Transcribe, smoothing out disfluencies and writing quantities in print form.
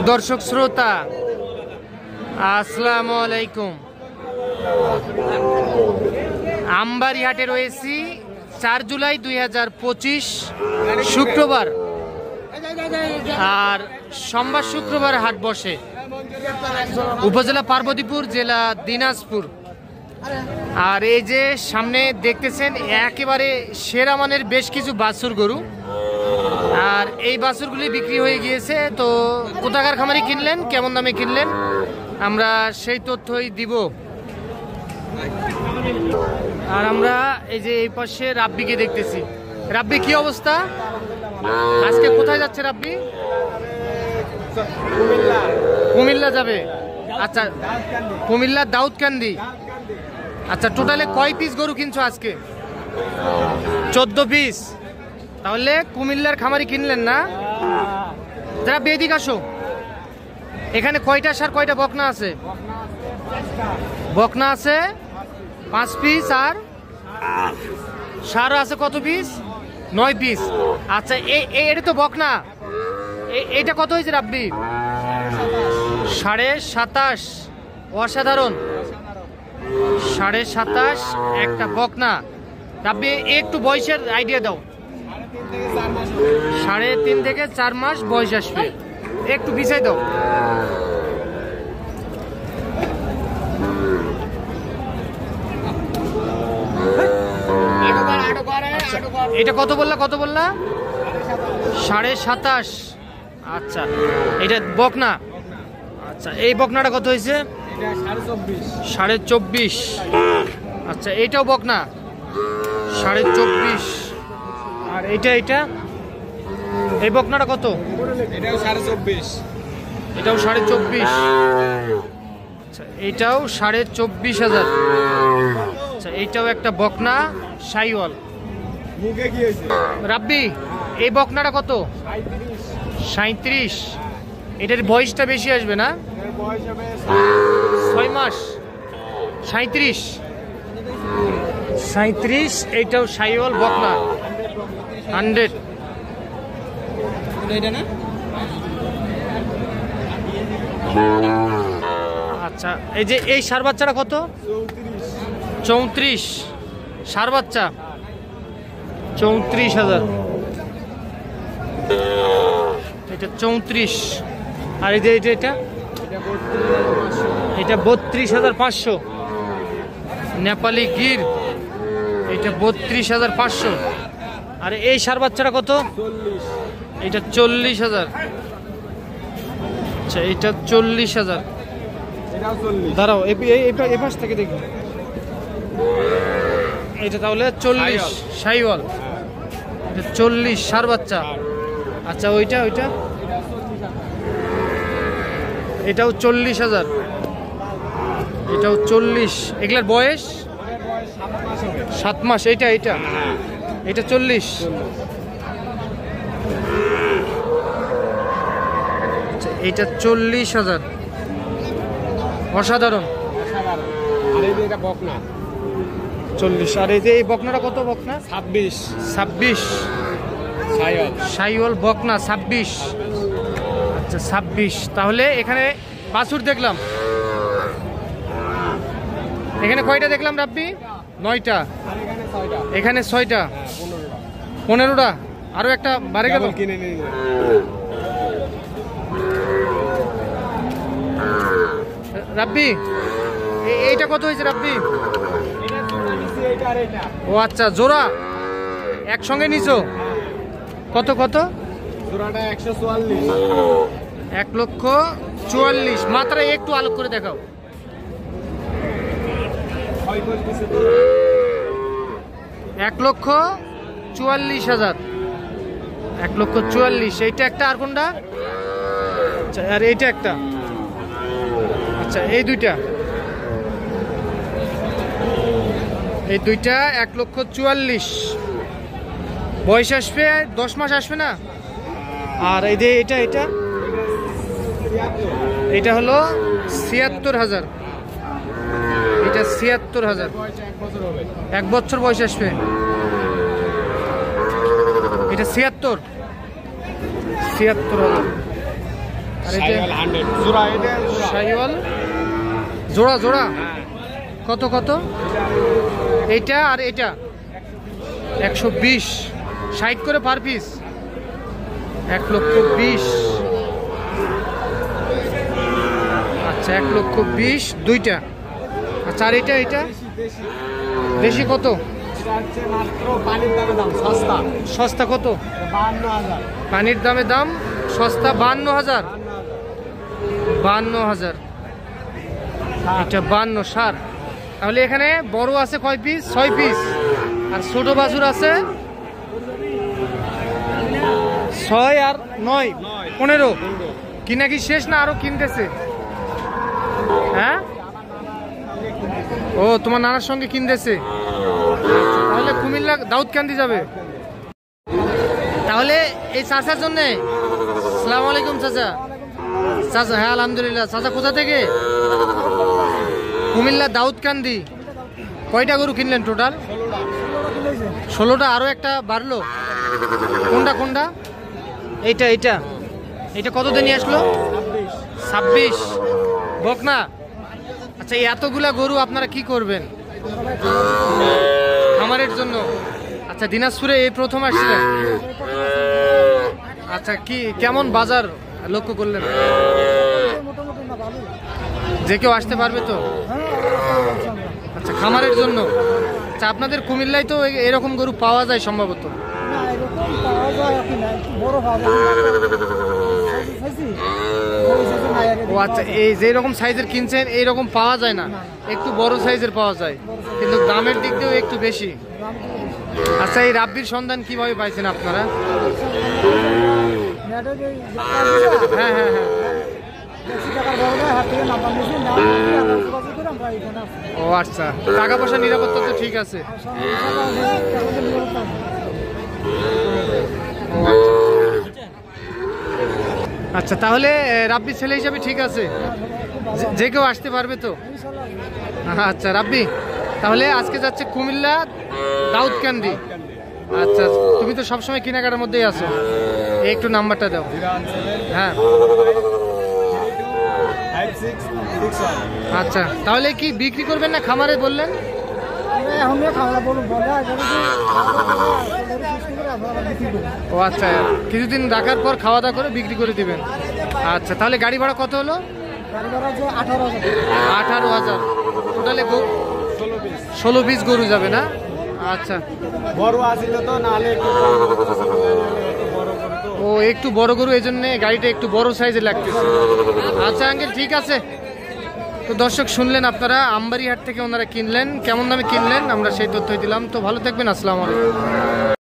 দর্শক শ্রোতা আসসালামু আলাইকুম। আমবাড়ি হাটে রয়েছি 4 জুলাই 2025 শুক্রবার, আর সোমবার শুক্রবার হাট বসে। উপজেলা পার্বতীপুর, জেলা দিনাজপুর। আর এই যে সামনে দেখতেছেন একেবারে সেরা মানের বেশ কিছু বাছুর গরু, আর এই বাছুরগুলি বিক্রি হয়ে গিয়েছে। তো কোথাকার খামারি কিনলেন, কেমন দামে কিনলেন, আমরা সেই তথ্যই দিব। আর আমরা এই যে এই পাশে রাব্বিকে দেখতেছি। রাব্বি, কি অবস্থা? আজকে কোথায় যাচ্ছে রাব্বি? কুমিল্লা যাবে। আচ্ছা, কুমিল্লা দাউদকান্দি। আচ্ছা, টোটালে কয় পিস গরু কিনছো আজকে? 14 পিস। তাহলে কুমিল্লার খামারি কিনলেন না? যারা বেদিক আসো, এখানে কয়টা সার কয়টা বকনা আছে? বকনা আছে 5 পিস, আর সার আছে কত পিস? 9 পিস। আচ্ছা, এটা তো বকনা। এইটা কত হয়েছে রাব্বি? 27.5। অসাধারণ। 27.5 একটা বকনা। রাব্বি, একটু বয়সের আইডিয়া দাও। 3.5 থেকে 4 মাস বয়স আসবে। একটু বিছাই দাও। এটা কত বললা? 27.5। আচ্ছা, এটা বকনা। আচ্ছা, এই বকনাটা কত হয়েছে? 24.5। আচ্ছা, এইটাও বকনা 24.5। আর এইটা এই বকনাটা কত? এটাও 24.5। এটাও 24.5। আচ্ছা, এইটাও 24.5,000। আচ্ছা, এইটাও একটা বকনা শাইওয়াল। মুখে কি হয়েছে রাব্বি, এই বকনাটা কত? 37। এটার বয়সটা বেশি আসবে না? এর বয়স হবে 6 মাস। 37। এইটাও শাইওয়াল বকনা 100। এটা না? আচ্ছা, এই যে এই সার বাচ্চাটা কত? 34। সার বাচ্চা 34,000। এটা 34। আর এই যে এটা 32,500। নেপালি গির, এটা 32,500। আর এই সার বাচ্চাটা কত? 40। এটা 40,000। আচ্ছা, এটা 40,000। এটাও 40। দাঁড়াও, এই পাশ থেকে দেখি। এটা তাহলে 40 শাইওয়াল। এটা 40 সার বাচ্চা। আচ্ছা, ওইটা এটাও 40,000। এটাও 40। এগুলার বয়স 7 মাস। এটা 40। আচ্ছা, এটা 40,000। অসাধারণ। আর এই যে এটা বকনা 40। আর এই যে এই বকনাটা কত? বকনা 26। শাইওয়াল বকনা 26। আচ্ছা, 26। তাহলে এখানে বাছুর দেখলাম। এখানে কয়টা দেখলাম রাব্বি? 9টা। এখানে 6টা। 15টা। আরো একটা বাড়ে গেল। কিনে নিয়ে রাব্বি, এইটা কত হয়েছে রাব্বি? ও আচ্ছা, জোড়া একসঙ্গে নিছো? কত? জোড়াটা 144। 1,44,000। মাত্রা একটু আলোক করে দেখাও। 1,44,000। 1,44,000। এইটা একটা। আর কোনটা? আচ্ছা, আর এইটা একটা। আচ্ছা, এই দুইটা 1,44,000। বয়স আসবে 10 মাস আসবে না? আর এই যে এটা হলো 76,000। এটা 76,000। 1 বছর বয়স আসবে। এটা 76,000। আর এটা শাহিওয়াল 100 জোড়া, এটা জোড়া। শাহিওয়াল জোড়া জোড়া হ্যাঁ। কত কত? এইটা আর এটা 120, 60 করে পার পিস, 1,20,000। আচ্ছা 1,20,000 দুইটা। আচ্ছা আর এটা দেশি দেশি দেশি কত? এটা হচ্ছে মাত্র পানির দামে দাম সস্তা, সস্তা কত? 52,000। পানির দামে দাম সস্তা 52,000। 52,000 এটা 52 60। তাহলে এখানে বড় আছে কয় পিস? 6 পিস। আর ছোট বাছুর আছে 6 আর 9 15। কিনা কি শেষ না আরো কিনতেছে? হ্যাঁ, ও তোমার নানার সঙ্গে কিনতেছে। তাহলে কুমিল্লা দাউদকান্দি যাবে। তাহলে এই চাচার জন্য। আসসালামু আলাইকুম চাচা। চাচা হ্যাঁ আলহামদুলিল্লাহ। চাচা কোথা থেকে? কুমিল্লা দাউদকান্দি। কয়টা গরু কিনলেন টোটাল? 16টা। আরো একটা বাড়লো। কোনটা কোনটা? এইটা এইটা এটা কত দিয়ে নিয়ে আসলো? 26 বকনা। আচ্ছা এই এতগুলা গরু আপনারা কি করবেন? খামারের জন্য। আচ্ছা দিনাজপুরে এই প্রথম আসছিলেন? আচ্ছা কি কেমন বাজার লক্ষ্য করলেন? যে কেউ আসতে পারবে তো? আচ্ছা খামারের জন্য। আচ্ছা আপনাদের কুমিল্লায় তো এরকম গরু পাওয়া যায় সম্ভবত? ও আচ্ছা এই যে রকম সাইজের কিনছেন এইরকম পাওয়া যায় না, একটু বড় সাইজের পাওয়া যায়, কিন্তু দামের দিক দিয়েও একটু বেশি। আচ্ছা এই রাব্বির সন্ধান কিভাবে পাইছেন আপনারা? হ্যাঁ হ্যাঁ হ্যাঁ। ও আচ্ছা টাকা পয়সা নিরাপত্তা তো ঠিক আছে। আচ্ছা তাহলে রাব্বি ছেলে হিসাবে ঠিক আছে, যে কেউ আসতে পারবে তো? আচ্ছা রাব্বি তাহলে আজকে যাচ্ছে কুমিল্লা দাউদকান্দি। আচ্ছা তুমি তো সবসময় কেনাকাটার মধ্যেই আছো, একটু নাম্বারটা দাও। হ্যাঁ আচ্ছা তাহলে কি বিক্রি করবেন না খামারে বললেন? ও আচ্ছা কিছুদিন রাখার পর খাওয়া দাওয়া করে বিক্রি করে দিবেন। আচ্ছা তাহলে গাড়ি ভাড়া কত হলো? 18,000। টোটালে 16 পিস গরু যাবে না? আচ্ছা বড় আছিল তো, নাহলে ও একটু বড় গরু এই জন্য গাড়িটা একটু বড় সাইজের লাগতেছে। আচ্ছা আঙ্কেল ঠিক আছে। তো দর্শক শুনলেন আপনারা আমবাড়িহাট থেকে ওনারা কিনলেন, কেমন দামে কিনলেন আমরা সেই তথ্যই দিলাম। তো ভালো থাকবেন, আসসালামু আলাইকুম।